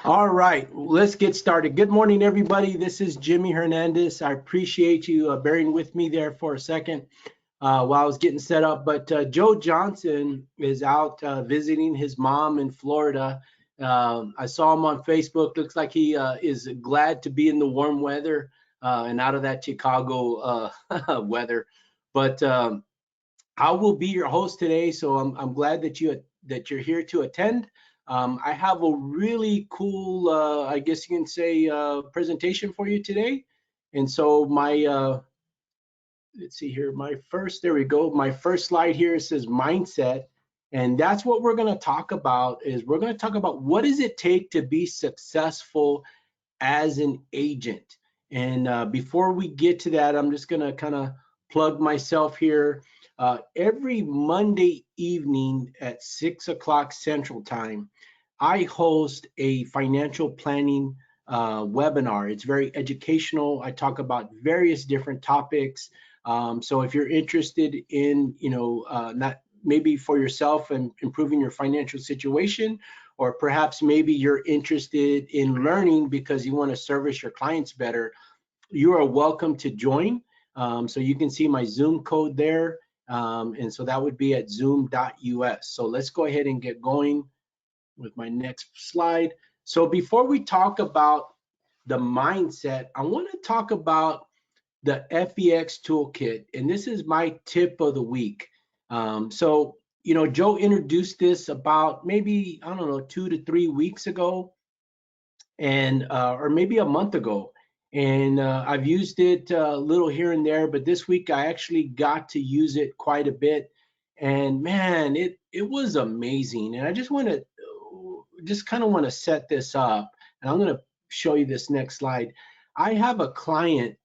All right, let's get started. Good morning, everybody. This is Jimmy Hernandez. I appreciate you bearing with me there for a second while I was getting set up. But Joe Johnson is out visiting his mom in Florida. I saw him on Facebook. Looks like he is glad to be in the warm weather and out of that Chicago weather. But I will be your host today, so I'm glad that you're here to attend. I have a really cool, I guess you can say, presentation for you today. And so let's see here, there we go. My first slide here says mindset, and that's what we're going to talk about. We're going to talk about what does it take to be successful as an agent. And before we get to that, I'm just going to kind of plug myself here. Every Monday evening at 6 o'clock Central Time, I host a financial planning webinar. It's very educational. I talk about various different topics. So if you're interested in, not maybe for yourself and improving your financial situation, or perhaps maybe you're interested in learning because you want to service your clients better, you are welcome to join. So you can see my Zoom code there. And so that would be at zoom.us. So let's go ahead and get going with my next slide. So before we talk about the mindset, I want to talk about the Fbx Toolkit. And this is my tip of the week. Joe introduced this about maybe, I don't know, 2 to 3 weeks ago, and or maybe a month ago. And I've used it a little here and there, but this week I actually got to use it quite a bit. And man, it was amazing. And I just kind of want to set this up. And I'm going to show you this next slide. I have a client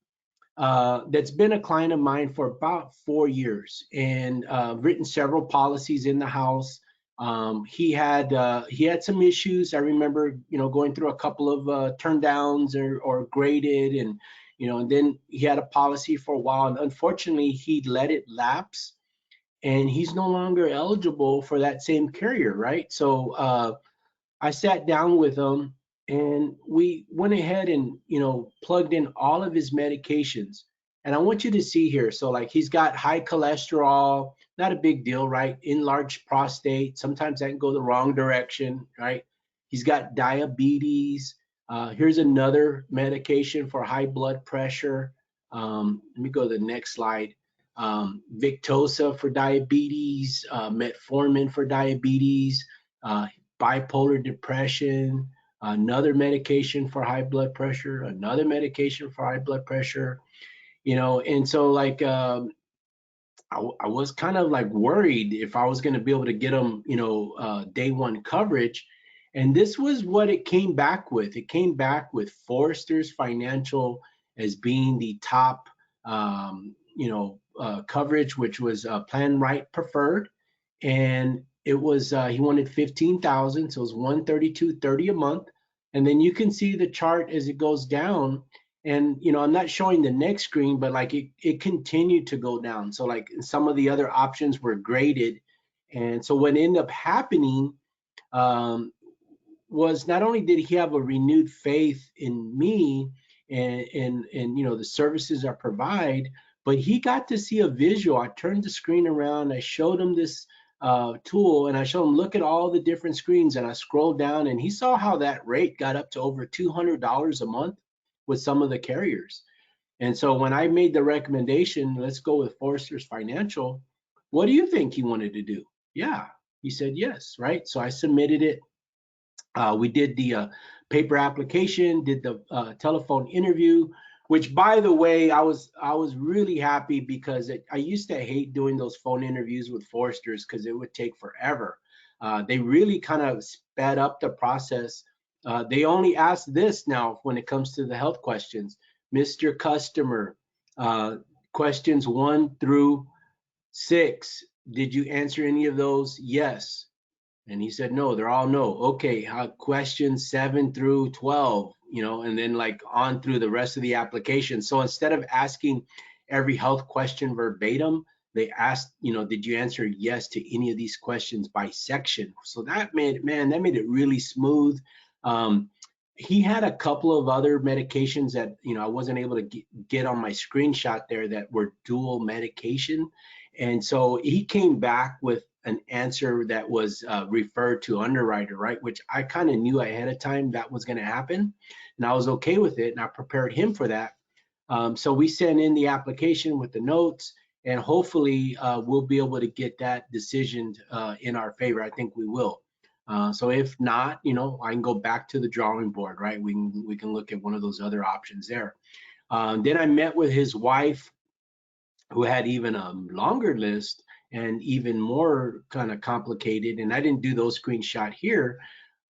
that's been a client of mine for about 4 years, and written several policies in the house. He had some issues. I remember, going through a couple of turn downs or graded, and and then he had a policy for a while, and unfortunately, he let it lapse, and he's no longer eligible for that same carrier, right? So I sat down with him and we went ahead and plugged in all of his medications. And I want you to see here. So like he's got high cholesterol, not a big deal, right? Enlarged prostate. Sometimes that can go the wrong direction, right? He's got diabetes. Here's another medication for high blood pressure. Let me go to the next slide. Victoza for diabetes, metformin for diabetes, bipolar depression, another medication for high blood pressure, another medication for high blood pressure, and so like I was kind of like worried if I was going to be able to get them, day one coverage. And this was what it came back with. It came back with Forrester's Financial as being the top, coverage, which was Plan Right Preferred. And it was, he wanted 15,000, so it was 132.30 a month. And then you can see the chart as it goes down. And I'm not showing the next screen, but like it continued to go down. So like some of the other options were graded. And so what ended up happening was not only did he have a renewed faith in me and the services I provide, but he got to see a visual. I turned the screen around, I showed him this tool, and I showed him, look at all the different screens, and I scrolled down and he saw how that rate got up to over $200 a month with some of the carriers. And so when I made the recommendation, let's go with Forrester's Financial, what do you think he wanted to do? Yeah, he said yes, right? So I submitted it. We did the paper application, did the telephone interview, which, by the way, I was really happy because I used to hate doing those phone interviews with Foresters because it would take forever. They really kind of sped up the process. They only ask this now when it comes to the health questions. Mr. Customer, questions 1 through 6. Did you answer any of those? Yes. And he said, no, they're all no. Okay, questions 7 through 12, and then like on through the rest of the application. So instead of asking every health question verbatim, they asked, did you answer yes to any of these questions by section? So that made it really smooth. He had a couple of other medications that, I wasn't able to get on my screenshot there that were dual medication. And so he came back with an answer that was referred to underwriter, right? Which I kind of knew ahead of time that was going to happen. And I was okay with it. And I prepared him for that. So we sent in the application with the notes, and hopefully we'll be able to get that decision in our favor. I think we will. So if not, I can go back to the drawing board, right? We can look at one of those other options there. Then I met with his wife, who had even a longer list and even more kind of complicated. And I didn't do those screenshot here,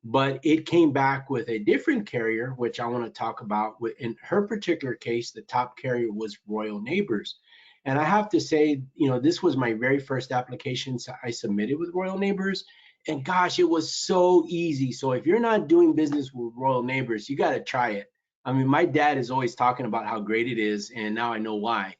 but it came back with a different carrier, which I want to talk about. In her particular case, the top carrier was Royal Neighbors. And I have to say, this was my very first application I submitted with Royal Neighbors. And gosh, it was so easy. So if you're not doing business with Royal Neighbors, you got to try it. I mean, my dad is always talking about how great it is, and now I know why.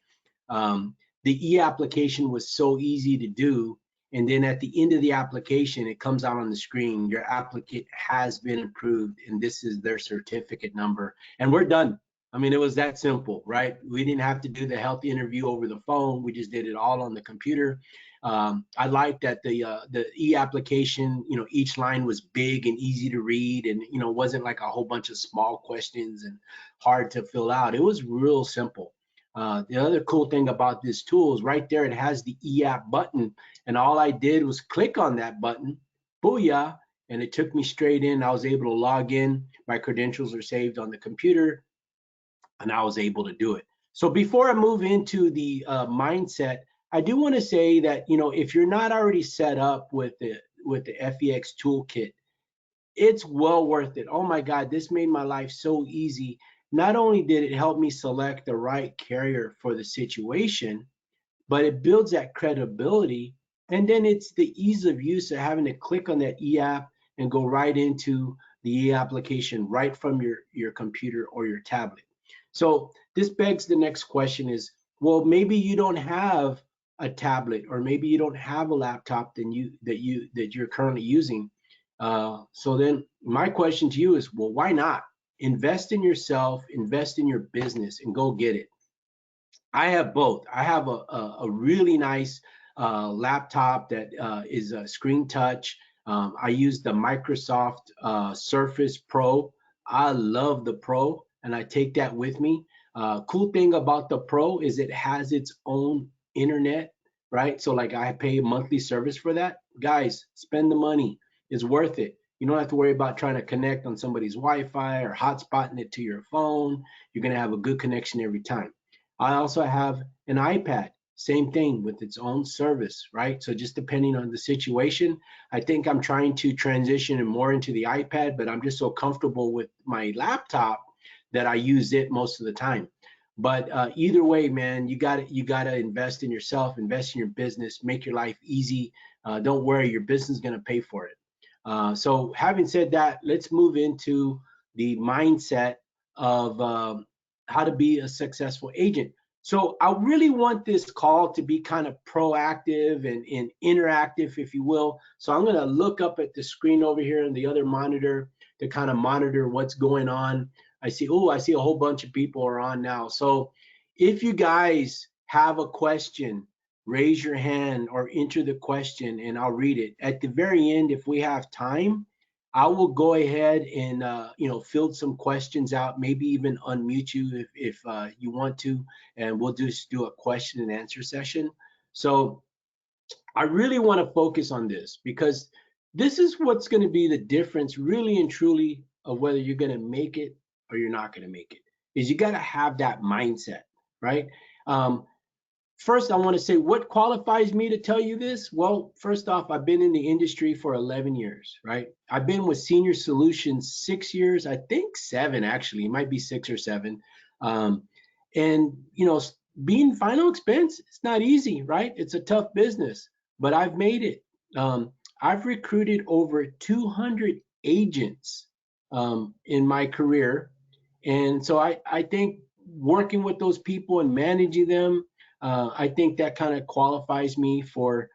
Um, the e-application was so easy to do, and then at the end of the application, it comes out on the screen, your applicant has been approved, and this is their certificate number, and we're done. I mean, it was that simple, right? We didn't have to do the health interview over the phone. We just did it all on the computer. I like that the e-application, each line was big and easy to read, and wasn't like a whole bunch of small questions and hard to fill out. It was real simple. The other cool thing about this tool is right there, it has the e-app button, and all I did was click on that button, booyah, and it took me straight in. I was able to log in. My credentials are saved on the computer, and I was able to do it. So before I move into the mindset, I do want to say that if you're not already set up with the Fbx Toolkit, it's well worth it. Oh my God, this made my life so easy. Not only did it help me select the right carrier for the situation, but it builds that credibility. And then it's the ease of use of having to click on that e-app and go right into the e-application right from your computer or your tablet. So this begs the next question is, well, maybe you don't have a tablet, or maybe you don't have a laptop that you're currently using. So then my question to you is, well, why not? Invest in yourself, invest in your business, and go get it. I have both. I have a really nice laptop that is a screen touch. I use the Microsoft Surface Pro. I love the Pro, and I take that with me. Cool thing about the Pro is it has its own internet, right? So like I pay a monthly service for that. Guys, spend the money. It's worth it. You don't have to worry about trying to connect on somebody's Wi-Fi or hotspotting it to your phone. You're going to have a good connection every time. I also have an iPad, same thing with its own service, right? So just depending on the situation, I think I'm trying to transition more into the iPad, but I'm just so comfortable with my laptop that I use it most of the time. But either way, man, you got to invest in yourself, invest in your business, make your life easy. Don't worry, your business is going to pay for it. So having said that, let's move into the mindset of how to be a successful agent. So I really want this call to be kind of proactive and interactive, if you will. So I'm going to look up at the screen over here in the other monitor to kind of monitor what's going on. I see a whole bunch of people are on now. So if you guys have a question, raise your hand or enter the question and I'll read it. At the very end, if we have time, I will go ahead and fill some questions out, maybe even unmute you if you want to, and we'll just do a question and answer session. So I really want to focus on this because this is what's going to be the difference, really and truly, of whether you're going to make it or you're not going to make it. Is you got to have that mindset, right? First, I want to say what qualifies me to tell you this. Well, first off, I've been in the industry for 11 years, right? I've been with Senior Solutions 6 years, I think 7 actually, it might be 6 or 7. And being final expense, it's not easy, right? It's a tough business, but I've made it. I've recruited over 200 agents in my career, and so I think working with those people and managing them, I think that kind of qualifies me for,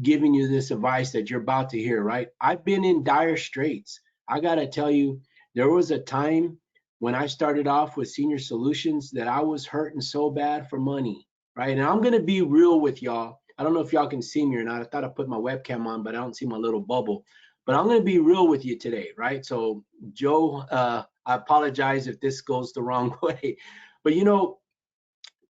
giving you this advice that you're about to hear, right? I've been in dire straits. I got to tell you, there was a time when I started off with Senior Solutions that I was hurting so bad for money, right? And I'm going to be real with y'all. I don't know if y'all can see me or not. I thought I put my webcam on, but I don't see my little bubble. But I'm going to be real with you today, right? So, Joe, I apologize if this goes the wrong way. But you know,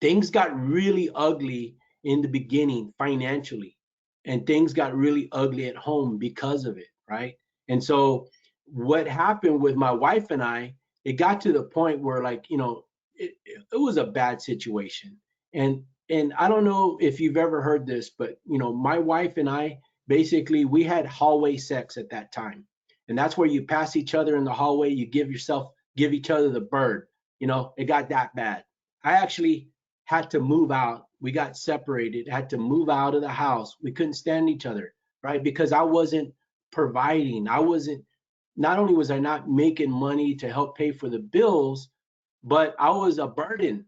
things got really ugly in the beginning financially, and things got really ugly at home because of it, right? And so what happened with my wife and I, it got to the point where, like, you know, it was a bad situation. And I don't know if you've ever heard this, but you know, my wife and I, basically we had hallway sex at that time. And that's where you pass each other in the hallway, you give each other the bird. You know, it got that bad. I actually had to move out. We got separated, had to move out of the house. We couldn't stand each other, right? Because I wasn't providing. Not only was I not making money to help pay for the bills, but I was a burden.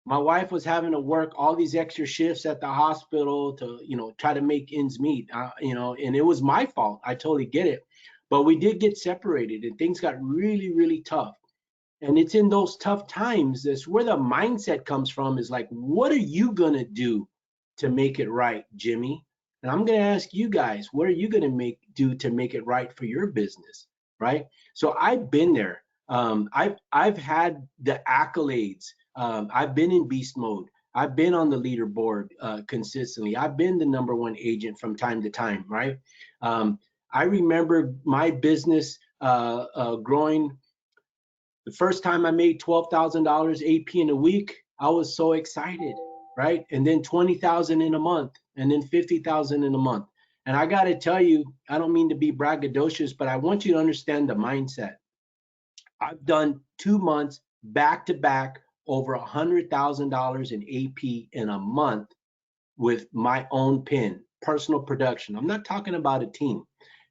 My wife was having to work all these extra shifts at the hospital to, you know, try to make ends meet, you know, and it was my fault. I totally get it. But we did get separated and things got really, really tough. And it's in those tough times that's where the mindset comes from, is like, what are you going to do to make it right, Jimmy? And I'm going to ask you guys, what are you going to do to make it right for your business, right? So I've been there. I've had the accolades. I've been in beast mode. I've been on the leaderboard consistently. I've been the #1 agent from time to time, right? I remember my business growing. The first time I made $12,000 AP in a week, I was so excited, right? And then 20,000 in a month, and then 50,000 in a month. And I got to tell you, I don't mean to be braggadocious, but I want you to understand the mindset. I've done 2 months back to back over $100,000 in AP in a month with my own pen, personal production. I'm not talking about a team.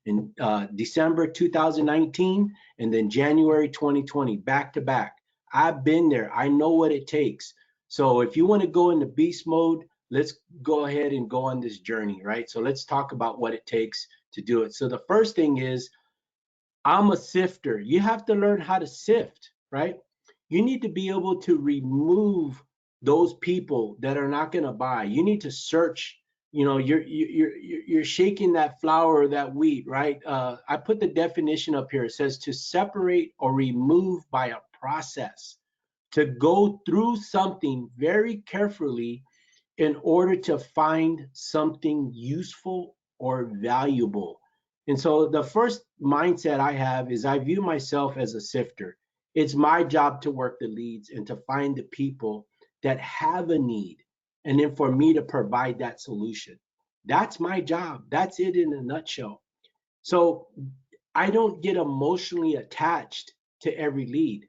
In December 2019 and then January 2020, back to back. I've been there. I know what it takes. So if you want to go into beast mode, let's go ahead and go on this journey, right? So let's talk about what it takes to do it. So the first thing is, I'm a sifter. You have to learn how to sift, right? You need to be able to remove those people that are not going to buy. You need to search. You know, you're shaking that flour or that wheat, right? I put the definition up here. It says to separate or remove by a process, to go through something very carefully in order to find something useful or valuable. And so the first mindset I have is I view myself as a sifter. It's my job to work the leads and to find the people that have a need, and then for me to provide that solution. That's my job. That's it in a nutshell. So I don't get emotionally attached to every lead.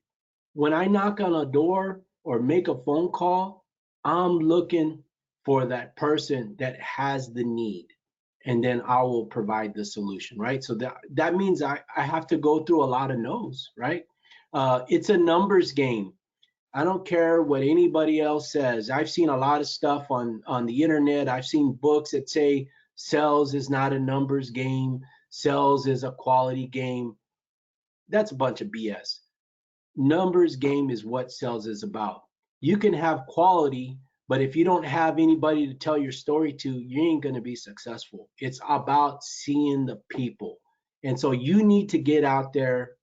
When I knock on a door or make a phone call, I'm looking for that person that has the need, and then I will provide the solution, right? So that means I have to go through a lot of no's, right? It's a numbers game. I don't care what anybody else says. I've seen a lot of stuff on the internet. I've seen books that say sales is not a numbers game, sales is a quality game. That's a bunch of BS. Numbers game is what sales is about. You can have quality, but if you don't have anybody to tell your story to, you ain't going to be successful. It's about seeing the people. And so you need to get out there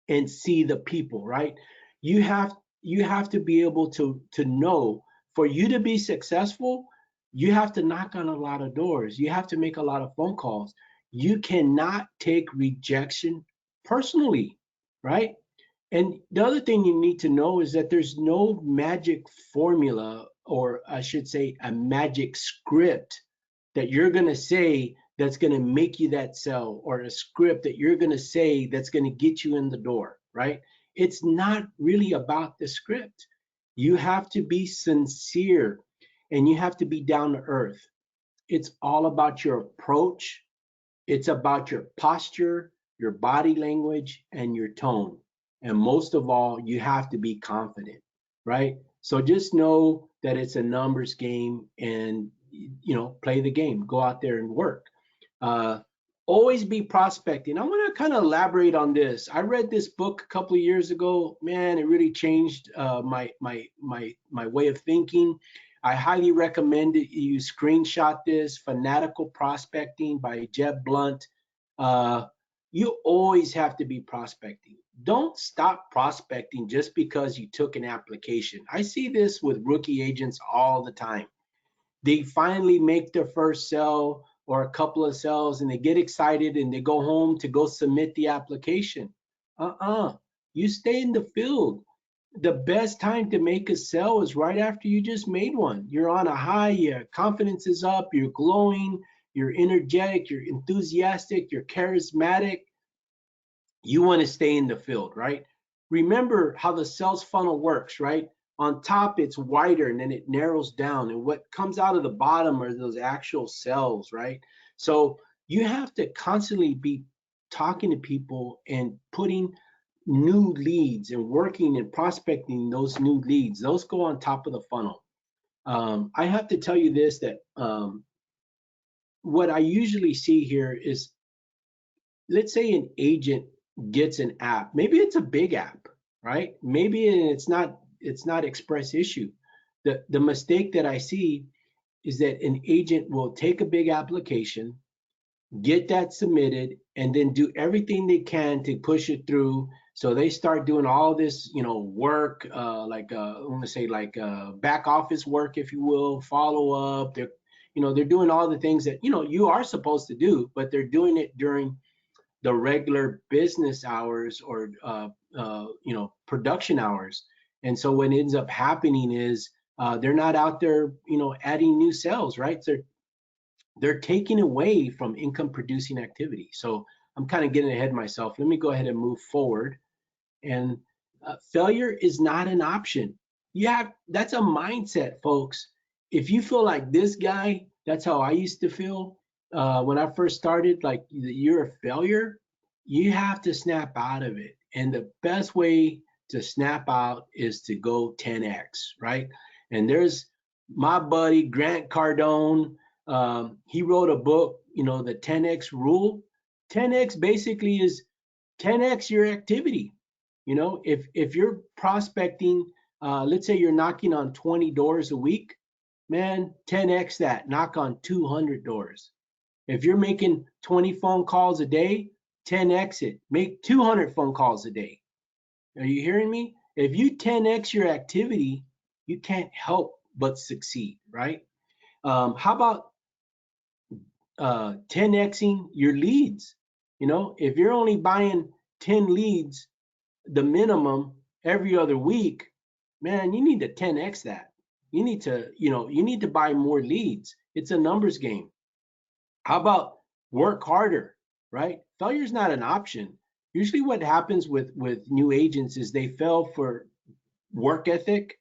and see the people, right? You have you have to be able to know, for you to be successful, you have to knock on a lot of doors. You have to make a lot of phone calls. You cannot take rejection personally, right? And the other thing you need to know is that there's no magic formula, or I should say, a magic script that you're going to say that's going to make you that sell, or a script that you're going to say that's going to get you in the door, right? It's not really about the script. You have to be sincere and you have to be down to earth. It's all about your approach, it's about your posture, your body language, and your tone. And most of all, you have to be confident, right? So just know that it's a numbers game, and play the game. Go out there and work. Always be prospecting. I want to kind of elaborate on this. I read this book a couple of years ago. Man, it really changed my way of thinking. I highly recommend that you screenshot this. Fanatical Prospecting by Jeb Blunt. Uh, you always have to be prospecting. Don't stop prospecting just because you took an application. I see this with rookie agents all the time. They finally make their first sell or a couple of sells and they get excited and they go home to go submit the application. You stay in the field. The best time to make a sell is right after you just made one. You're on a high, your confidence is up, you're glowing, you're energetic, you're enthusiastic, you're charismatic. You want to stay in the field, right? Remember how the sales funnel works, right? On top, it's wider and then it narrows down. And what comes out of the bottom are those actual cells, right? So you have to constantly be talking to people and putting new leads and working and prospecting those new leads. Those go on top of the funnel. I have to tell you this, that what I usually see here is, let's say an agent gets an app. Maybe it's a big app, right? Maybe it's not express issue. The mistake that I see is that an agent will take a big application, get that submitted, and then do everything they can to push it through. So they start doing all this, work, I want to say like back office work, if you will, follow up. They're doing all the things that you are supposed to do, but they're doing it during the regular business hours or production hours. And so what ends up happening is they're not out there adding new sales, right? They're taking away from income producing activity. So I'm kind of getting ahead of myself. Let me go ahead and move forward. And failure is not an option. That's a mindset, folks. If you feel like this guy, that's how I used to feel when I first started, like you're a failure, you have to snap out of it. And the best way to snap out is to go 10x, right? And there's my buddy Grant Cardone. He wrote a book, the 10x rule. 10x basically is 10x your activity. If you're prospecting, let's say you're knocking on 20 doors a week, man, 10x that, knock on 200 doors. If you're making 20 phone calls a day, 10x it, make 200 phone calls a day. Are you hearing me? If you 10x your activity, you can't help but succeed, right? How about 10xing your leads? If you're only buying 10 leads, the minimum every other week, man, you need to 10x that. You need to buy more leads. It's a numbers game. How about work harder, right? Failure is not an option. Usually what happens with new agents is they fail for work ethic.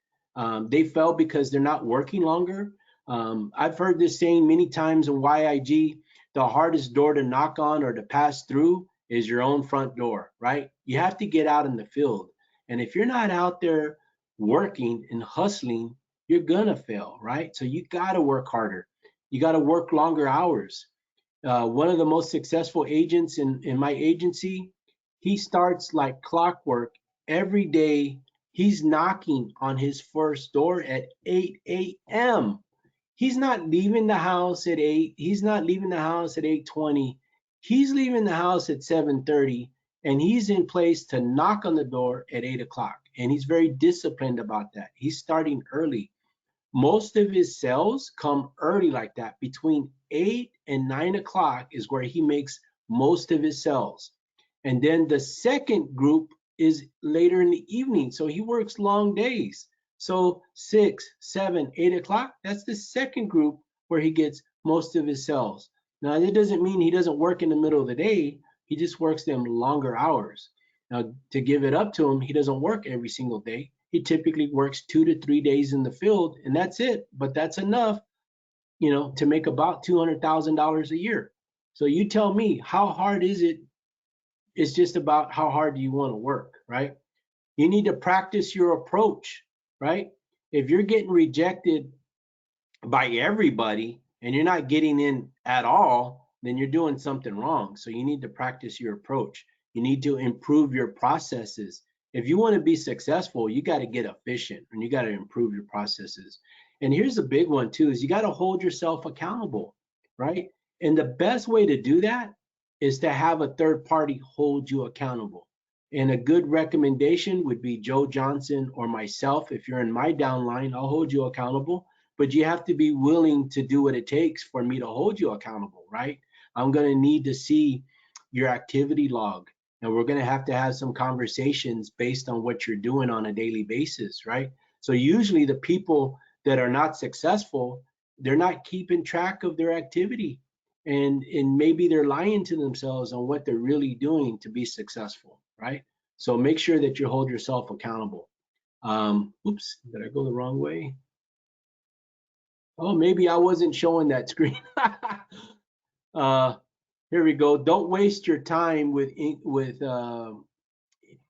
They fail because they're not working longer. I've heard this saying many times in YIG, the hardest door to knock on or to pass through is your own front door, right? You have to get out in the field. And if you're not out there working and hustling, you're gonna fail, right? So you gotta work harder. You gotta work longer hours. One of the most successful agents in my agency, he starts like clockwork every day. He's knocking on his first door at 8 a.m. He's not leaving the house at 8. He's not leaving the house at 8:20. He's leaving the house at 7:30, and he's in place to knock on the door at 8 o'clock. And he's very disciplined about that. He's starting early. Most of his sales come early like that. Between 8 and 9 o'clock is where he makes most of his sales. And then the second group is later in the evening. So he works long days. So 6, 7, 8 o'clock, that's the second group where he gets most of his sales. Now, that doesn't mean he doesn't work in the middle of the day. He just works them longer hours. Now, to give it up to him, he doesn't work every single day. He typically works 2 to 3 days in the field, and that's it. But that's enough, to make about $200,000 a year. So you tell me, how hard is it? It's just about how hard do you want to work, right? You need to practice your approach, right? If you're getting rejected by everybody and you're not getting in at all, then you're doing something wrong. So you need to practice your approach. You need to improve your processes. If you want to be successful, you got to get efficient and you got to improve your processes. And here's a big one too, is you got to hold yourself accountable, right? And the best way to do that is to have a third party hold you accountable. And a good recommendation would be Joe Johnson or myself. If you're in my downline, I'll hold you accountable, but you have to be willing to do what it takes for me to hold you accountable, right? I'm going to need to see your activity log, and we're going to have some conversations based on what you're doing on a daily basis, right? So usually the people that are not successful, they're not keeping track of their activity, and maybe they're lying to themselves on what they're really doing to be successful, right? So make sure that you hold yourself accountable. Oops, did I go the wrong way? Oh, maybe I wasn't showing that screen. Here we go. Don't waste your time with you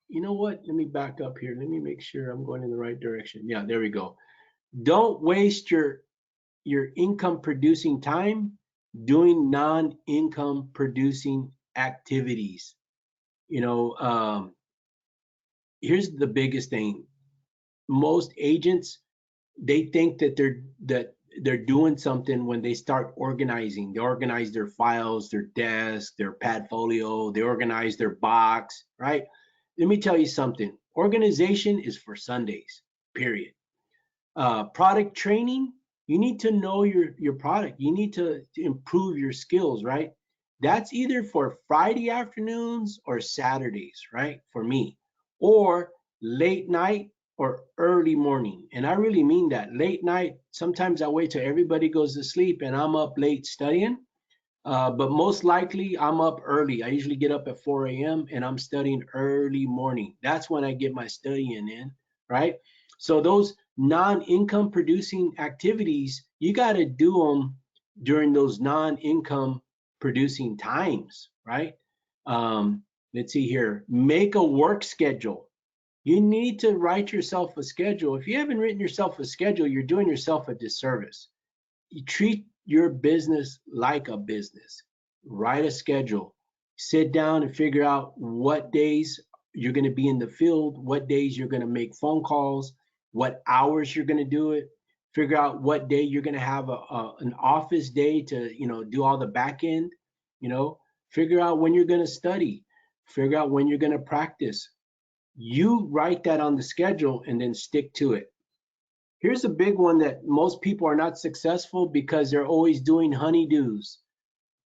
know what? Let me back up here. Let me make sure I'm going in the right direction. Yeah, there we go. Don't waste your income producing time doing non-income producing activities. You know, here's the biggest thing. Most agents, they think that they're doing something when they start organizing. They organize their files, their desk, their padfolio, they organize their box, right? Let me tell you something. Organization is for Sundays, period. Product training, you need to know your product. You need to improve your skills, right? That's either for Friday afternoons or Saturdays, right? For me, or late night or early morning. And I really mean that. Late night, sometimes I wait till everybody goes to sleep and I'm up late studying. But most likely I'm up early. I usually get up at 4 a.m. and I'm studying early morning. That's when I get my studying in, right? So those non-income producing activities, you got to do them during those non-income producing times, right? Let's see here. Make a work schedule. You need to write yourself a schedule. If you haven't written yourself a schedule, you're doing yourself a disservice. You treat your business like a business. Write a schedule. Sit down and figure out what days you're going to be in the field, what days you're going to make phone calls, what hours you're going to do it. Figure out what day you're going to have an office day to, do all the back end. Figure out when you're going to study. Figure out when you're going to practice. You write that on the schedule and then stick to it. Here's a big one that most people are not successful because they're always doing honeydews.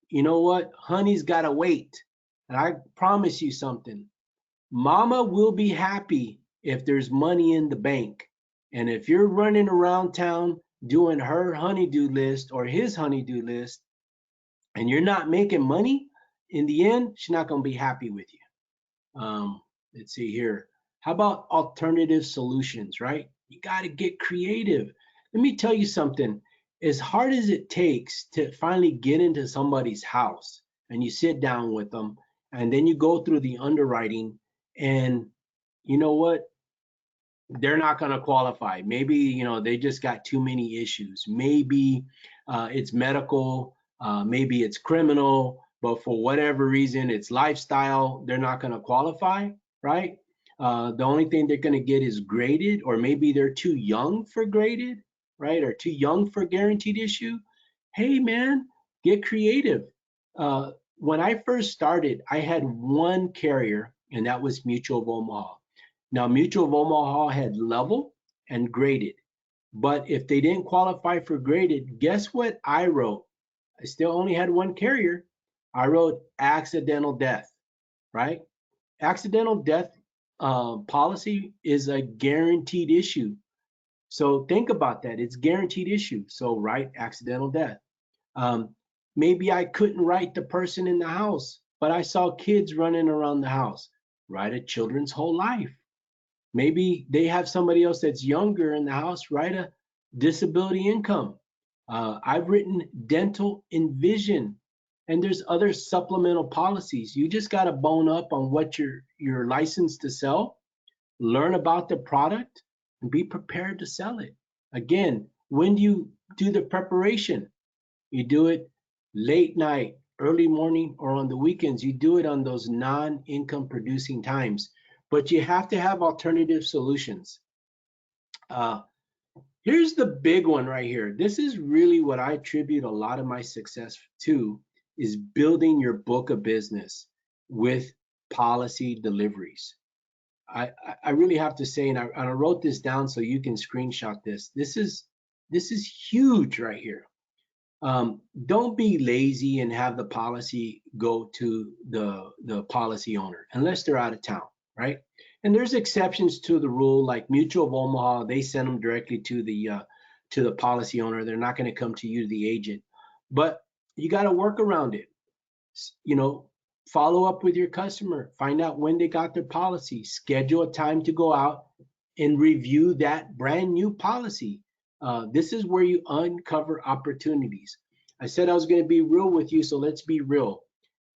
You know what? Honey's got to wait. And I promise you something. Mama will be happy if there's money in the bank. And if you're running around town doing her honeydew list or his honeydew list and you're not making money, in the end, she's not going to be happy with you. Let's see here. How about alternative solutions, right? You got to get creative. Let me tell you something. As hard as it takes to finally get into somebody's house and you sit down with them and then you go through the underwriting and you know what? They're not going to qualify. Maybe, they just got too many issues. Maybe it's medical, maybe it's criminal, but for whatever reason, it's lifestyle, they're not going to qualify, right? The only thing they're going to get is graded, or maybe they're too young for graded, right? Or too young for guaranteed issue. Hey, man, get creative. When I first started, I had one carrier, and that was Mutual of Omaha. Now, Mutual of Omaha had level and graded, but if they didn't qualify for graded, guess what I wrote? I still only had one carrier. I wrote accidental death, right? Accidental death policy is a guaranteed issue. So think about that. It's guaranteed issue. So write accidental death. Maybe I couldn't write the person in the house, but I saw kids running around the house. Write a children's whole life. Maybe they have somebody else that's younger in the house, write a disability income. I've written dental and vision, and there's other supplemental policies. You just got to bone up on what you're licensed to sell, learn about the product, and be prepared to sell it. Again, when do you do the preparation? You do it late night, early morning or on the weekends. You do it on those non-income producing times, but you have to have alternative solutions. Uh, Here's the big one right here. This is really what I attribute a lot of my success to, is building your book of business with policy deliveries. I really have to say, and I wrote this down so you can screenshot this. This is huge right here. Don't be lazy and have the policy go to the policy owner unless they're out of town, right? And there's exceptions to the rule, like Mutual of Omaha. They send them directly to the policy owner. They're not going to come to you, the agent. But you got to work around it. You know, follow up with your customer, find out when they got their policy, schedule a time to go out and review that brand new policy. This is where you uncover opportunities. I said I was going to be real with you, so let's be real.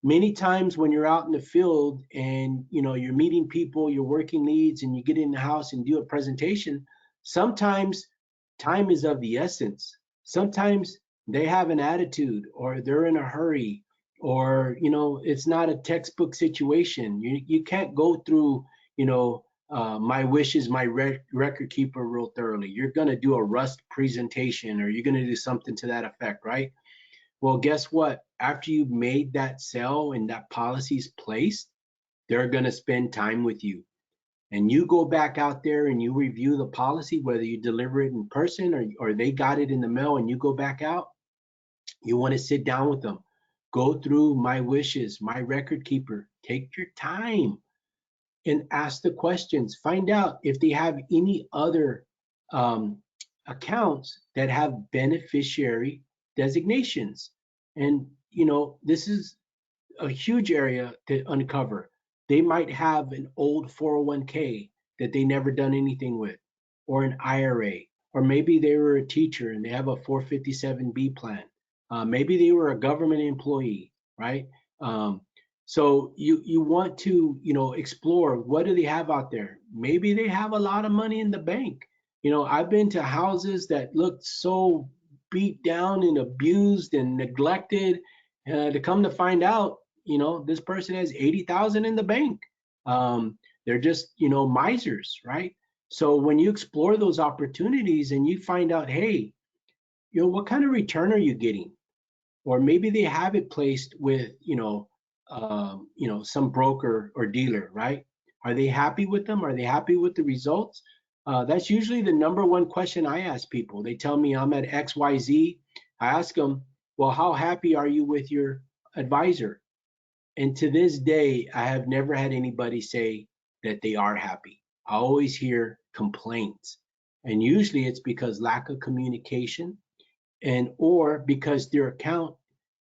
Many times when you're out in the field and you're meeting people, you're working leads, and you get in the house and do a presentation, sometimes time is of the essence. Sometimes they have an attitude, or they're in a hurry, or it's not a textbook situation. You can't go through my wishes, my record keeper real thoroughly. You're going to do a rust presentation, or you're going to do something to that effect, right? Well, guess what? After you've made that sale and that policy's placed, they're going to spend time with you. And you go back out there and you review the policy, whether you deliver it in person or they got it in the mail and you go back out. You want to sit down with them, go through my wishes, my record keeper, take your time and ask the questions. Find out if they have any other um, accounts that have beneficiary designations. And this is a huge area to uncover. They might have an old 401k that they never done anything with, or an IRA, or maybe they were a teacher and they have a 457B plan. Maybe they were a government employee, right? Um, so you want to explore, what do they have out there? Maybe they have a lot of money in the bank. I've been to houses that looked so beat down and abused and neglected, to come to find out, this person has 80,000 in the bank. They're just misers, right? So when you explore those opportunities and you find out, hey, what kind of return are you getting? Or maybe they have it placed with some broker or dealer, right? Are they happy with them? Are they happy with the results? That's usually the number one question I ask people. They tell me I'm at XYZ. I ask them, well, how happy are you with your advisor? And to this day, I have never had anybody say that they are happy. I always hear complaints. And usually it's because lack of communication, and or because their account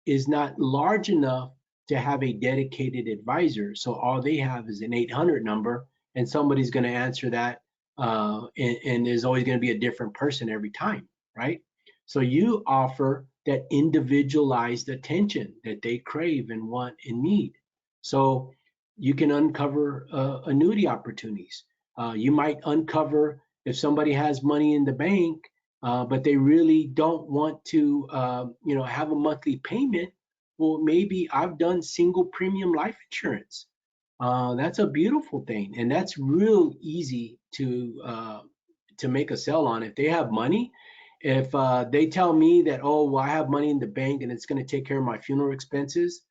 is not large enough to have a dedicated advisor. So all they have is an 800 number, and somebody's going to answer that, and there's always going to be a different person every time, right? So you offer that individualized attention that they crave and want and need. So you can uncover annuity opportunities. You might uncover, if somebody has money in the bank, but they really don't want to, have a monthly payment. Well, maybe I've done single premium life insurance. That's a beautiful thing, and that's real easy to make a sell on. If they have money, if they tell me that, oh, well, I have money in the bank and it's going to take care of my funeral expenses.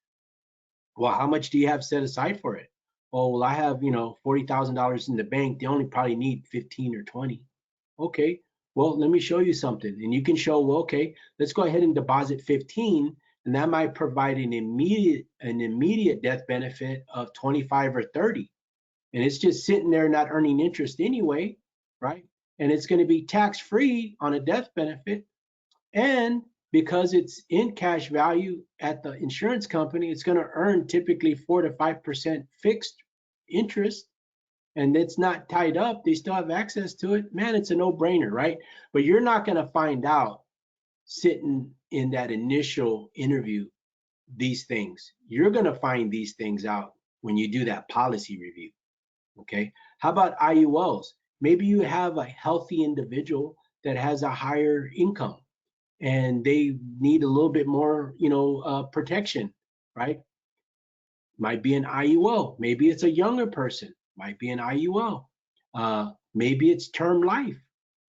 Well, how much do you have set aside for it? Oh, well, I have, $40,000 in the bank. They only probably need 15 or 20. Okay, well, let me show you something. And you can show, well, okay, let's go ahead and deposit 15, and that might provide an immediate death benefit of 25 or 30. And it's just sitting there not earning interest anyway, right? And it's going to be tax-free on a death benefit. And because it's in cash value at the insurance company, it's going to earn typically 4 to 5% fixed interest, and it's not tied up. They still have access to it. Man, it's a no-brainer, right? But you're not going to find out sitting in that initial interview these things. You're going to find these things out when you do that policy review. Okay. How about IULs? Maybe you have a healthy individual that has a higher income and they need a little bit more, protection. right? Might be an IUL. Maybe it's a younger person. Might be an IUL. Maybe it's term life.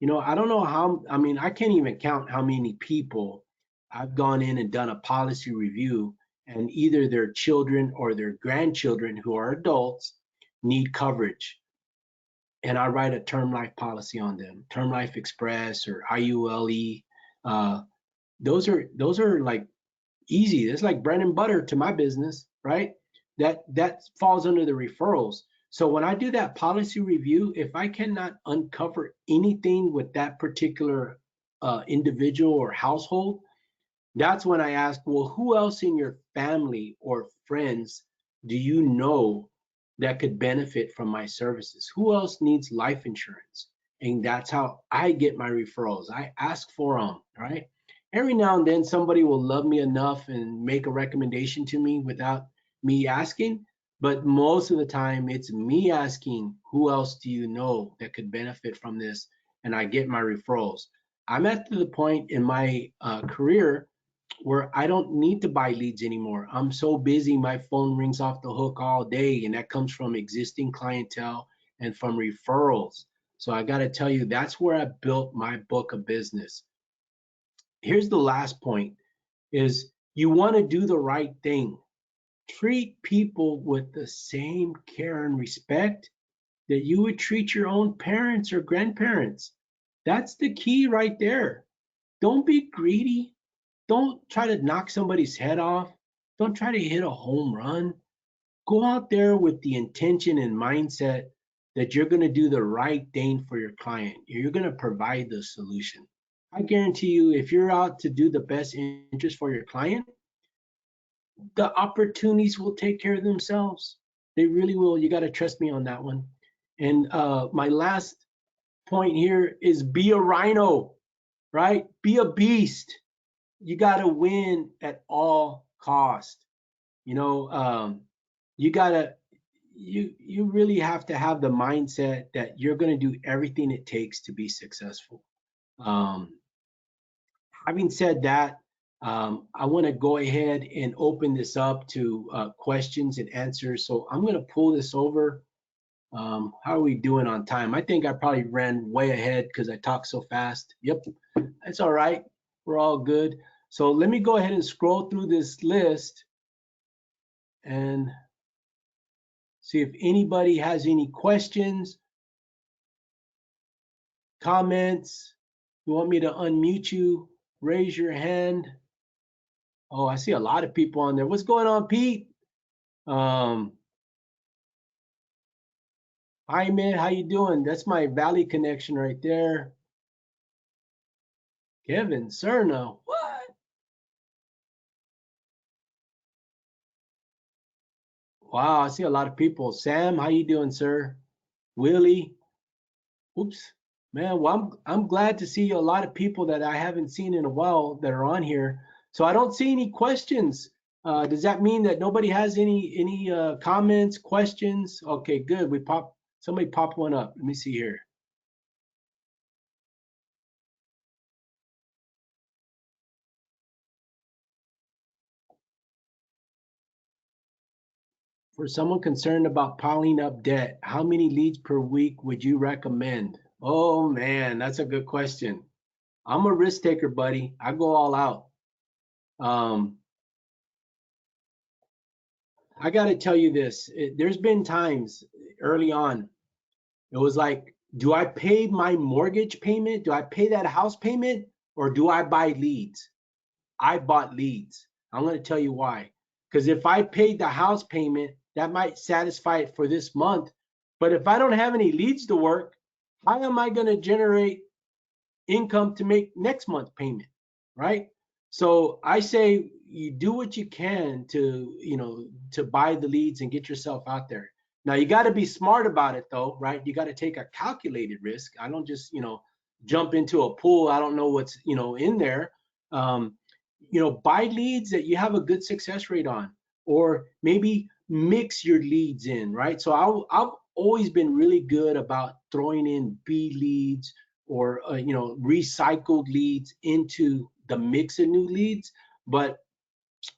I don't know how, I mean, I can't even count how many people I've gone in and done a policy review, and either their children or their grandchildren who are adults need coverage. And I write a term life policy on them, Term Life Express or IULE. Uh, those are like easy. It's like bread and butter to my business, right? That falls under the referrals. So when I do that policy review, if I cannot uncover anything with that particular individual or household, that's when I ask, well, who else in your family or friends do you know that could benefit from my services? Who else needs life insurance? And that's how I get my referrals. I ask for them, right? Every now and then somebody will love me enough and make a recommendation to me without me asking. But most of the time, it's me asking, who else do you know that could benefit from this? And I get my referrals. I'm at the point in my career where I don't need to buy leads anymore. I'm so busy, my phone rings off the hook all day, and that comes from existing clientele and from referrals. So I got to tell you, that's where I built my book of business. Here's the last point is you want to do the right thing. Treat people with the same care and respect that you would treat your own parents or grandparents. That's the key right there. Don't be greedy. Don't try to knock somebody's head off. Don't try to hit a home run. Go out there with the intention and mindset that you're going to do the right thing for your client. You're going to provide the solution. I guarantee you, if you're out to do the best interest for your client, the opportunities will take care of themselves. They really will. You got to trust me on that one. And my last point here is be a rhino, right? Be a beast. You got to win at all cost. You know, you gotta you really have to have the mindset that you're going to do everything it takes to be successful. Um, Having said that, I want to go ahead and open this up to questions and answers. So I'm going to pull this over. How are we doing on time? I think I probably ran way ahead because I talk so fast. Yep, that's all right. We're all good. So let me go ahead and scroll through this list and see if anybody has any questions, comments. You want me to unmute you? Raise your hand. Oh, I see a lot of people on there. What's going on, Pete? Hi, man. How you doing? That's my Valley connection right there. Kevin, Cerna. What? Wow, I see a lot of people. Sam, how you doing, sir? Willie. Oops. Man, well, I'm glad to see a lot of people that I haven't seen in a while that are on here. So I don't see any questions. Does that mean that nobody has any comments, questions? Okay, good. Somebody popped one up. Let me see here. For someone concerned about piling up debt, how many leads per week would you recommend? Oh man, that's a good question. I'm a risk taker, buddy. I go all out. Um, I got to tell you this. There's been times early on, it was like, do I pay my mortgage payment? Do I pay that house payment? Or do I buy leads? I bought leads. I'm going to tell you why. Because if I paid the house payment, that might satisfy it for this month. But if I don't have any leads to work, how am I going to generate income to make next month payment, right? So I say you do what you can to buy the leads and get yourself out there. Now you got to be smart about it though, right? You got to take a calculated risk. I don't just jump into a pool. I don't know what's in there. Um, buy leads that you have a good success rate on, or maybe mix your leads in, right? So I've always been really good about throwing in B leads or recycled leads into the mix of new leads. But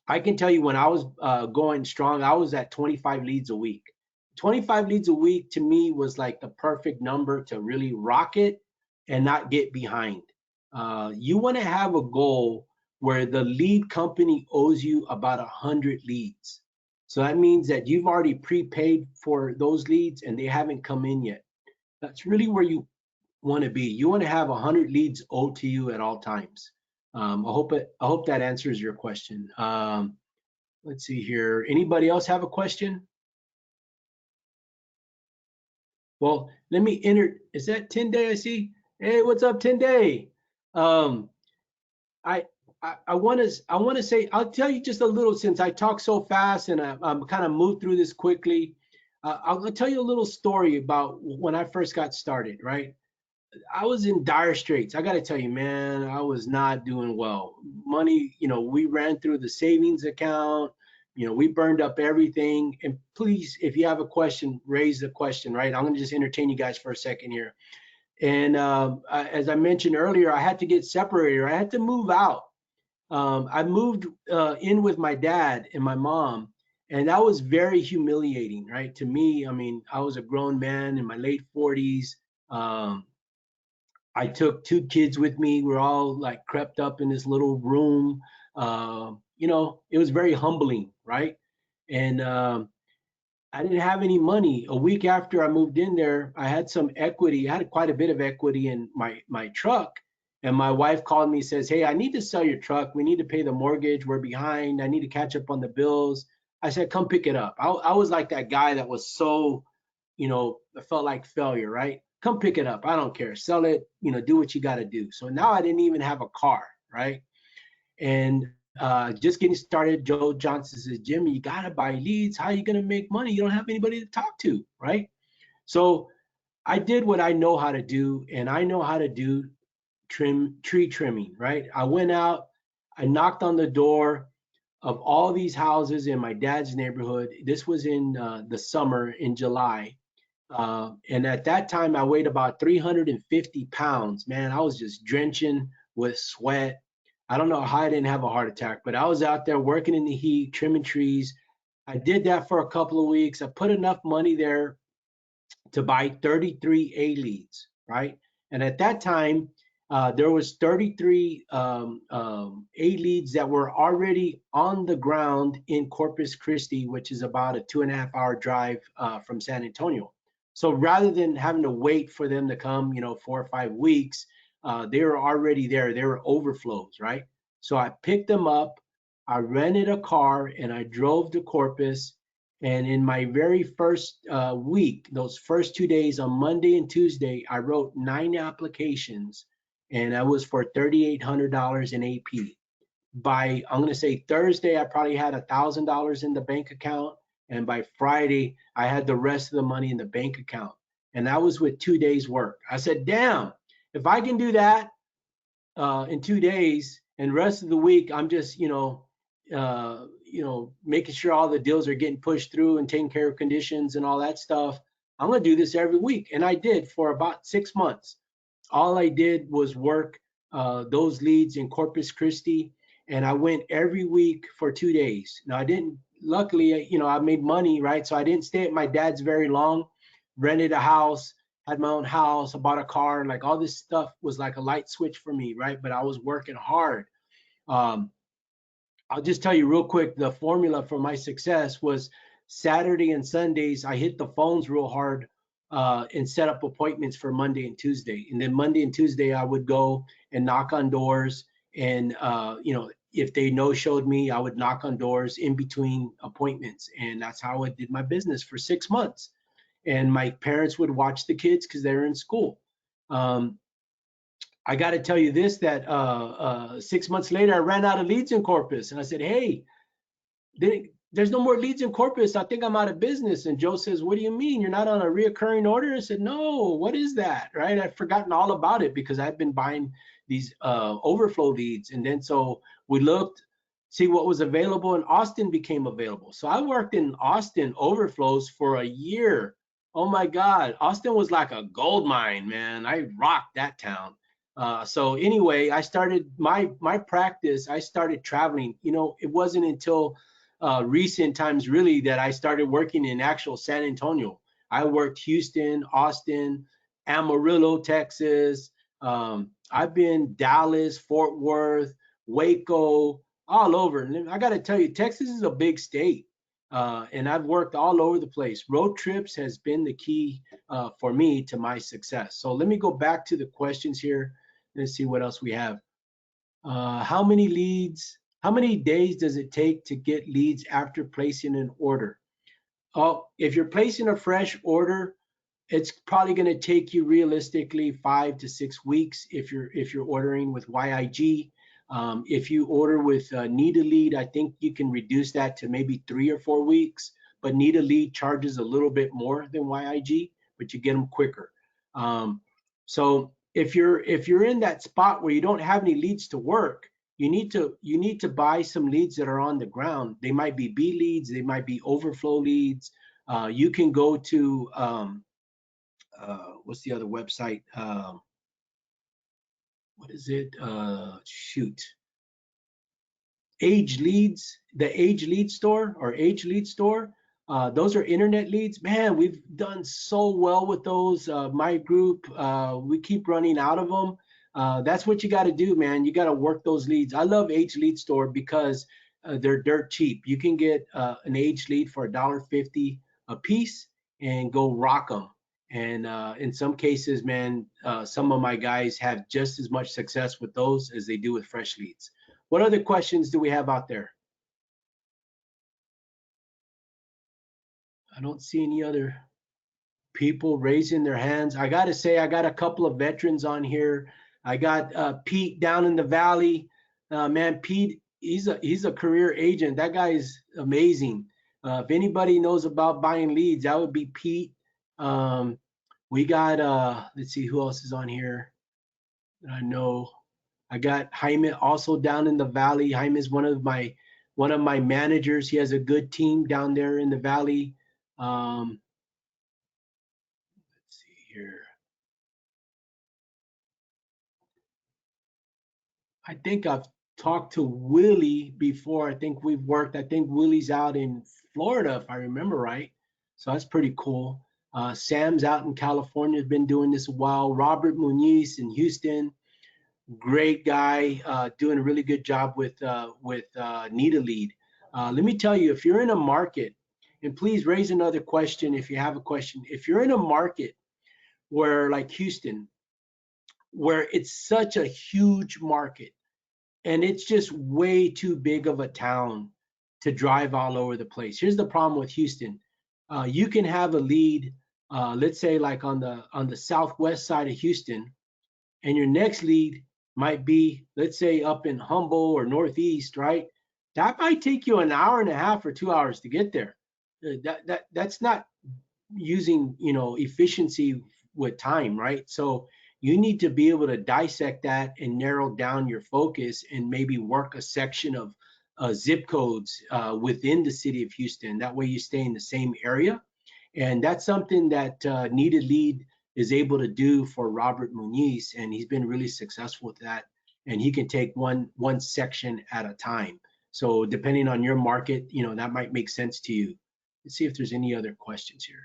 I can tell you when I was going strong, I was at 25 leads a week. 25 leads a week to me was like the perfect number to really rock it and not get behind. You want to have a goal where the lead company owes you about 100 leads. So that means that you've already prepaid for those leads and they haven't come in yet. That's really where you want to be. You want to have 100 leads owed to you at all times. I hope that answers your question. Let's see here. Anybody else have a question? Well, let me enter. Is that 10 Day I see? Hey, what's up, 10 Day? Um, I I want to say I'll tell you just a little since I talk so fast and I'm kind of moved through this quickly. I'll tell you a little story about when I first got started, right? I was in dire straits. I got to tell you, man, I was not doing well. Money, we ran through the savings account. We burned up everything. And please, if you have a question, raise the question, right? I'm going to just entertain you guys for a second here. And as I mentioned earlier, I had to get separated. I had to move out. I moved in with my dad and my mom, and that was very humiliating, right? To me, I mean, I was a grown man in my late 40s. Um, I took two kids with me. We're all like crept up in this little room. It was very humbling, right? And I didn't have any money. A week after I moved in there, I had some equity. I had quite a bit of equity in my truck. And my wife called me and says, "Hey, I need to sell your truck. We need to pay the mortgage. We're behind. I need to catch up on the bills." I said, "Come pick it up." I was like that guy that was so, I felt like failure, right? Come pick it up. I don't care. Sell it, do what you got to do. So now I didn't even have a car, right? And just getting started, Joe Johnson says, "Jimmy, you got to buy leads. How are you going to make money? You don't have anybody to talk to, right?" So I did what I know how to do, and I know how to do tree trimming, right? I went out, I knocked on the door of all these houses in my dad's neighborhood. This was in the summer in July. And at that time, I weighed about 350 pounds. Man, I was just drenching with sweat. I don't know how I didn't have a heart attack, but I was out there working in the heat, trimming trees. I did that for a couple of weeks. I put enough money there to buy 33 A leads, right? And at that time, there was 33 A leads that were already on the ground in Corpus Christi, which is about a 2.5 hour drive from San Antonio. So rather than having to wait for them to come, 4 or 5 weeks, they were already there. They were overflows, right? So I picked them up. I rented a car and I drove to Corpus. And in my very first week, those first 2 days on Monday and Tuesday, I wrote 9 applications and that was for $3,800 in AP. By, I'm going to say Thursday, I probably had $1,000 in the bank account. And by Friday, I had the rest of the money in the bank account. And that was with 2 days work. I said, damn, if I can do that in 2 days, and the rest of the week I'm just making sure all the deals are getting pushed through and taking care of conditions and all that stuff. I'm going to do this every week, and I did for about 6 months. All I did was work those leads in Corpus Christi, and I went every week for 2 days. Now I didn't. Luckily, I made money, right? So I didn't stay at my dad's very long. Rented a house, had my own house, I bought a car, like all this stuff was like a light switch for me, right? But I was working hard. Um, I'll just tell you real quick, the formula for my success was Saturday and Sundays, I hit the phones real hard and set up appointments for Monday and Tuesday. And then Monday and Tuesday, I would go and knock on doors. And, if they no-showed me, I would knock on doors in between appointments. And that's how I did my business for 6 months. And my parents would watch the kids because they were in school. Um, I got to tell you this, that 6 months later, I ran out of leads in Corpus. And I said, "Hey, there's no more leads in Corpus. I think I'm out of business." And Joe says, "What do you mean? You're not on a reoccurring order?" I said, "No, what is that?" Right? I'd forgotten all about it because I've been buying these overflow leads. And then so we looked, see what was available, and Austin became available. So I worked in Austin overflows for a year. Oh my God. Austin was like a gold mine, man. I rocked that town. So anyway, I started my practice. I started traveling. You know, it wasn't until recent times really that I started working in actual San Antonio. I worked Houston, Austin, Amarillo, Texas. I've been Dallas, Fort Worth, Waco, all over. And I got to tell you, Texas is a big state, and I've worked all over the place. Road trips has been the key for me to my success. So let me go back to the questions here. Let's see what else we have. How many leads? How many days does it take to get leads after placing an order? Oh, if you're placing a fresh order, it's probably going to take you realistically 5 to 6 weeks if you're ordering with YIG. If you order with Need a Lead, I think you can reduce that to maybe 3 or 4 weeks. But Need a Lead charges a little bit more than YIG, but you get them quicker. So if you're in that spot where you don't have any leads to work, you need to buy some leads that are on the ground. They might be B leads, they might be overflow leads. You can go to what's the other website? What is it? Shoot. Age Leads, the Age Lead Store or Age Lead Store. Those are internet leads. Man, we've done so well with those. My group, we keep running out of them. That's what you got to do, man. You got to work those leads. I love Age Lead Store because they're dirt cheap. You can get an Age lead for $1.50 a piece and go rock them. And in some cases, man, some of my guys have just as much success with those as they do with fresh leads. What other questions do we have out there? I don't see any other people raising their hands. I got to say, I got a couple of veterans on here. I got Pete down in the valley. Man, Pete, he's a career agent. That guy is amazing. If anybody knows about buying leads, that would be Pete. We got let's see who else is on here that I know. I got Jaime also down in the valley. Jaime is one of my managers. He has a good team down there in the valley. Let's see here. I think I've talked to Willie before. I think we've worked. I think Willie's out in Florida, if I remember right. So that's pretty cool. Sam's out in California, has been doing this a while. Robert Muniz in Houston, great guy, doing a really good job with Need a Lead. Let me tell you, if you're in a market, and please raise another question if you have a question. If you're in a market where, like Houston, where it's such a huge market and it's just way too big of a town to drive all over the place. Here's the problem with Houston. You can have a lead, let's say like on the southwest side of Houston, and your next lead might be, let's say, up in Humboldt or Northeast, right? That might take you an hour and a half or 2 hours to get there. That's not using, efficiency with time, right? So you need to be able to dissect that and narrow down your focus and maybe work a section of zip codes within the city of Houston. That way you stay in the same area. And that's something that Need a Lead is able to do for Robert Muniz, and he's been really successful with that. And he can take one section at a time. So depending on your market, that might make sense to you. Let's see if there's any other questions here.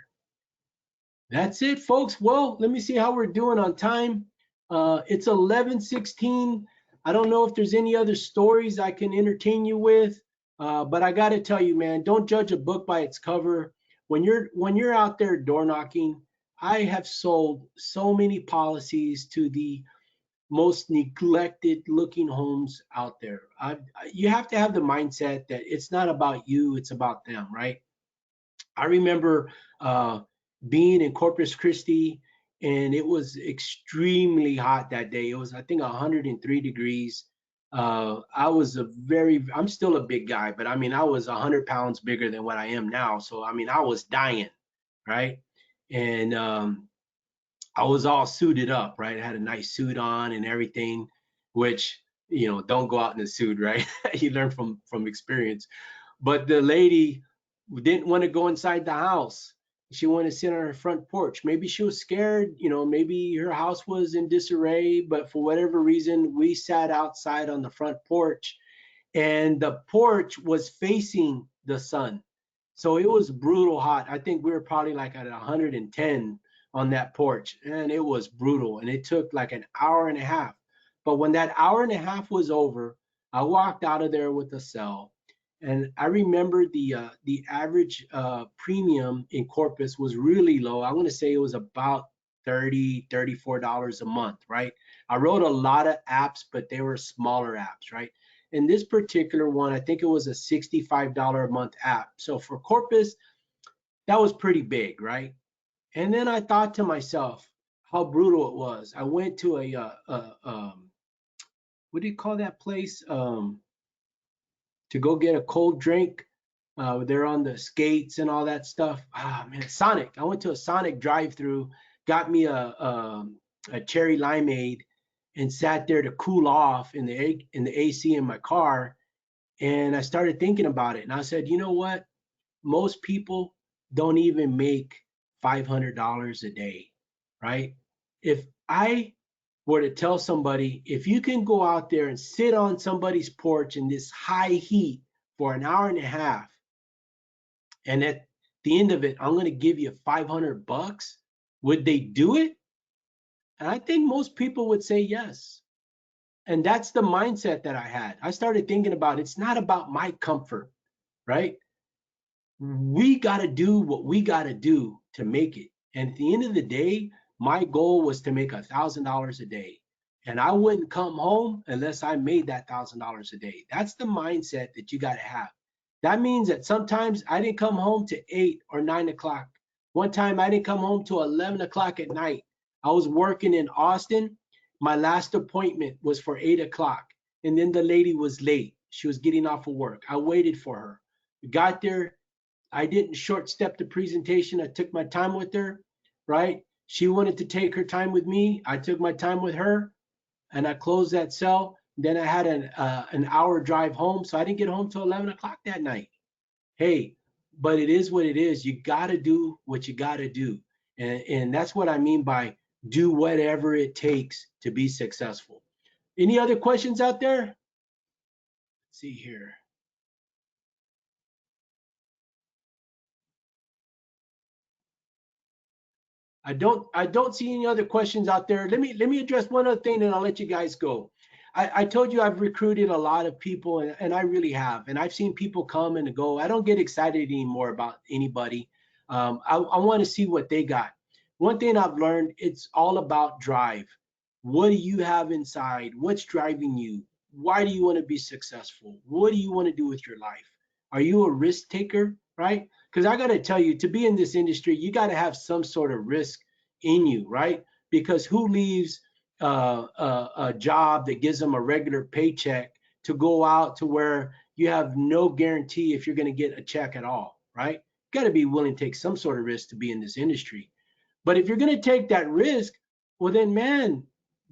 That's it, folks. Well, let me see how we're doing on time. It's 11:16. I don't know if there's any other stories I can entertain you with, but I got to tell you, man, don't judge a book by its cover. When you're out there door knocking, I have sold so many policies to the most neglected looking homes out there. You have to have the mindset that it's not about you, it's about them, right? I remember being in Corpus Christi, and it was extremely hot that day. It was, I think, 103 degrees. I'm still a big guy, but I mean, I was 100 pounds bigger than what I am now. So, I mean, I was dying, right? And I was all suited up, right? I had a nice suit on and everything, which, don't go out in a suit, right? You learn from experience. But the lady didn't want to go inside the house. She wanted to sit on her front porch. Maybe she was scared, maybe her house was in disarray, but for whatever reason, we sat outside on the front porch, and the porch was facing the sun. So it was brutal hot. I think we were probably like at 110 on that porch, and it was brutal. And it took like an hour and a half. But when that hour and a half was over, I walked out of there with a cell. And I remember the average premium in Corpus was really low. I'm going to say it was about $34 a month, right? I wrote a lot of apps, but they were smaller apps, right? In this particular one, I think it was a $65 a month app. So for Corpus, that was pretty big, right? And then I thought to myself how brutal it was. I went to what do you call that place? To go get a cold drink. They're on the skates and all that stuff. Ah, man, Sonic. I went to a Sonic drive-through, got me a cherry limeade, and sat there to cool off in the AC in my car. And I started thinking about it, and I said, you know what? Most people don't even make $500 a day, right? If I were to tell somebody, if you can go out there and sit on somebody's porch in this high heat for an hour and a half, and at the end of it, I'm going to give you $500, would they do it? And I think most people would say yes. And that's the mindset that I had. I started thinking about it's not about my comfort, right? We got to do what we got to do to make it. And at the end of the day, my goal was to make $1,000 a day. And I wouldn't come home unless I made that $1,000 a day. That's the mindset that you got to have. That means that sometimes I didn't come home to 8 or 9 o'clock. One time I didn't come home to 11 o'clock at night. I was working in Austin. My last appointment was for 8 o'clock. And then the lady was late. She was getting off of work. I waited for her. We got there. I didn't short step the presentation. I took my time with her, right? She wanted to take her time with me. I took my time with her, and I closed that cell. Then I had an hour drive home, so I didn't get home till 11 o'clock that night. Hey, but it is what it is. You got to do what you got to do. And that's what I mean by do whatever it takes to be successful. Any other questions out there? Let's see here. I don't see any other questions out there. Let me address one other thing, and I'll let you guys go. I told you I've recruited a lot of people, and I really have. And I've seen people come and go. I don't get excited anymore about anybody. I want to see what they got. One thing I've learned, it's all about drive. What do you have inside? What's driving you? Why do you want to be successful? What do you want to do with your life? Are you a risk taker, right? Because I got to tell you, to be in this industry, you got to have some sort of risk in you, right? Because who leaves a job that gives them a regular paycheck to go out to where you have no guarantee if you're going to get a check at all, right? You got to be willing to take some sort of risk to be in this industry. But if you're going to take that risk, well, then, man,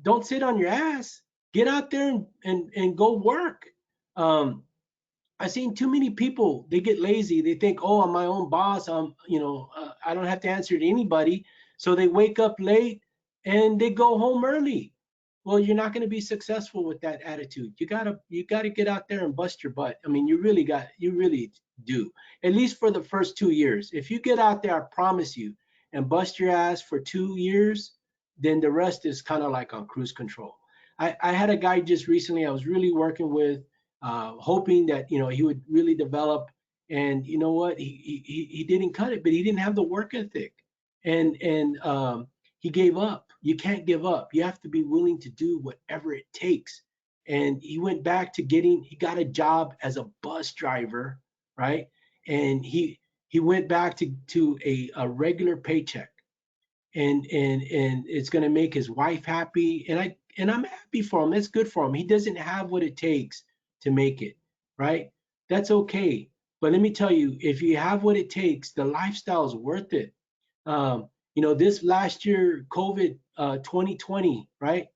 don't sit on your ass. Get out there and go work. Um, I've seen too many people. They get lazy. They think, "Oh, I'm my own boss. I don't have to answer to anybody." So they wake up late and they go home early. Well, you're not going to be successful with that attitude. You gotta get out there and bust your butt. I mean, you really do. At least for the first 2 years. If you get out there, I promise you, and bust your ass for 2 years, then the rest is kind of like on cruise control. I had a guy just recently I was really working with, hoping that he would really develop. And you know what? He didn't cut it, but he didn't have the work ethic, and he gave up. You can't give up. You have to be willing to do whatever it takes. And he went back to he got a job as a bus driver, right? And he went back to a regular paycheck, and it's going to make his wife happy, and I'm happy for him. That's good for him. He doesn't have what it takes to make it, right? That's okay. But let me tell you, if you have what it takes, the lifestyle is worth it. This last year, COVID, 2020, right?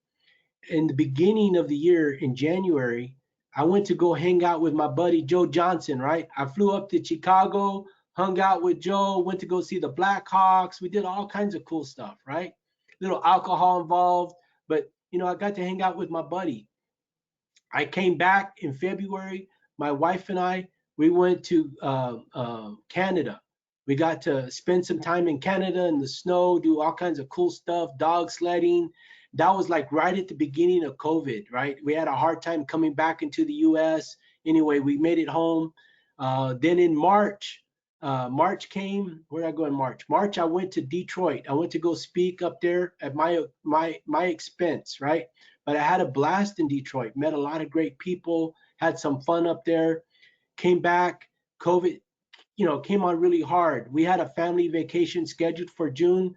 In the beginning of the year in January, I went to go hang out with my buddy Joe Johnson, right? I flew up to Chicago, hung out with Joe, went to go see the Blackhawks. We did all kinds of cool stuff, right? Little alcohol involved, but I got to hang out with my buddy. I came back in February. My wife and I, we went to Canada. We got to spend some time in Canada in the snow, do all kinds of cool stuff, dog sledding. That was like right at the beginning of COVID, right? We had a hard time coming back into the US. Anyway, we made it home. Then in March, March came. Where did I go in March? March, I went to Detroit. I went to go speak up there at my expense, right? But I had a blast in Detroit, met a lot of great people, had some fun up there, came back. COVID, came on really hard. We had a family vacation scheduled for June.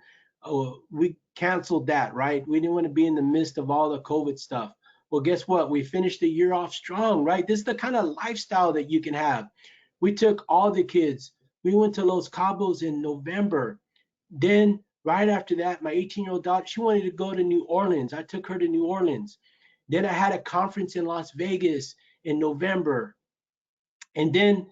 We canceled that, right? We didn't want to be in the midst of all the COVID stuff. Well, guess what? We finished the year off strong, right? This is the kind of lifestyle that you can have. We took all the kids. We went to Los Cabos in November. Then right after that, my 18-year-old daughter, she wanted to go to New Orleans. I took her to New Orleans. Then I had a conference in Las Vegas in November. And then,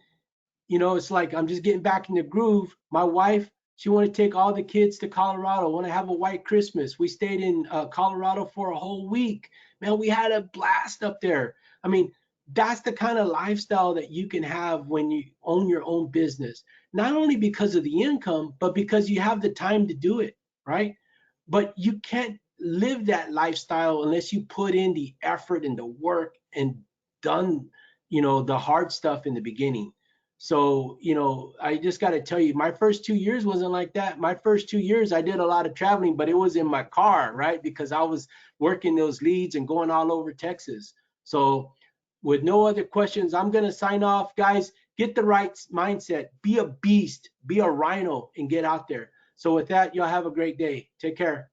it's like I'm just getting back in the groove. My wife, she wanted to take all the kids to Colorado, want to have a white Christmas. We stayed in Colorado for a whole week. Man, we had a blast up there. I mean, that's the kind of lifestyle that you can have when you own your own business. Not only because of the income, but because you have the time to do it, right? But you can't live that lifestyle unless you put in the effort and the work and done, the hard stuff in the beginning. So, I just got to tell you, my first 2 years wasn't like that. My first 2 years, I did a lot of traveling, but it was in my car, right? Because I was working those leads and going all over Texas. So, with no other questions, I'm going to sign off. Guys, get the right mindset. Be a beast, be a rhino, and get out there. So, with that, y'all have a great day. Take care.